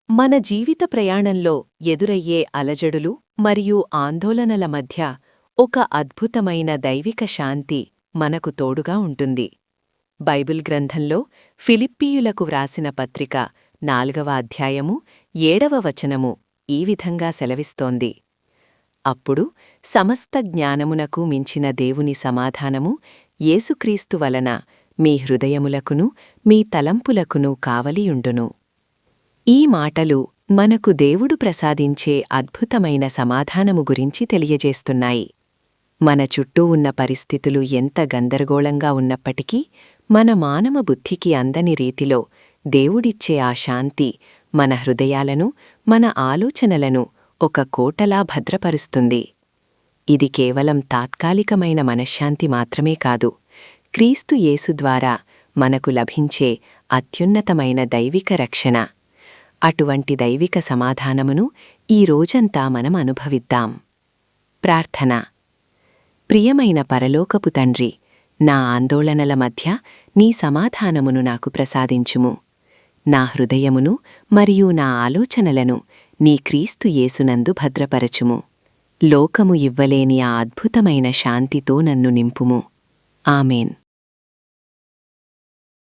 మన జీవిత ప్రయాణంలో ఎదురయ్యే అలజడులు మరియు ఆందోళనల మధ్య ఒక అద్భుతమైన దైవిక శాంతి మనకు తోడుగా ఉంటుంది. బైబిల్ గ్రంథంలో ఫిలిప్పీయులకు వ్రాసిన పత్రిక 4వ అధ్యాయము 7వ వచనము ఈ విధంగా సెలవిస్తోంది. అప్పుడు సమస్త జ్ఞానమునకు మించిన దేవుని సమాధానము యేసుక్రీస్తు వలన మీ హృదయములకును మీ తలంపులకును కావలియుండును. ఈ మాటలు మనకు దేవుడు ప్రసాదించే అద్భుతమైన సమాధానము గురించి తెలియజేస్తున్నాయి. మన చుట్టూ ఉన్న పరిస్థితులు ఎంత గందరగోళంగా ఉన్నప్పటికీ మన మానవ బుద్ధికి అందని రీతిలో దేవుడిచ్చే ఆ శాంతి మన హృదయాలను, మన ఆలోచనలను ఒక కోటలా భద్రపరుస్తుంది. ఇది కేవలం తాత్కాలికమైన మనశ్శాంతి మాత్రమే కాదు, క్రీస్తు యేసు ద్వారా మనకు లభించే అత్యున్నతమైన దైవిక రక్షణ. అటువంటి దైవిక సమాధానమును ఈ రోజంతా మనం అనుభవిద్దాం. ప్రార్థన. ప్రియమైన పరలోకపు తండ్రి, నా ఆందోళనల మధ్య నీ సమాధానమును నాకు ప్రసాదించుము. నా హృదయమును మరియు నా ఆలోచనలను నీ క్రీస్తు యేసునందు భద్రపరచుము. లోకము ఇవ్వలేని ఆ అద్భుతమైన శాంతితో నన్ను నింపుము. ఆమేన్.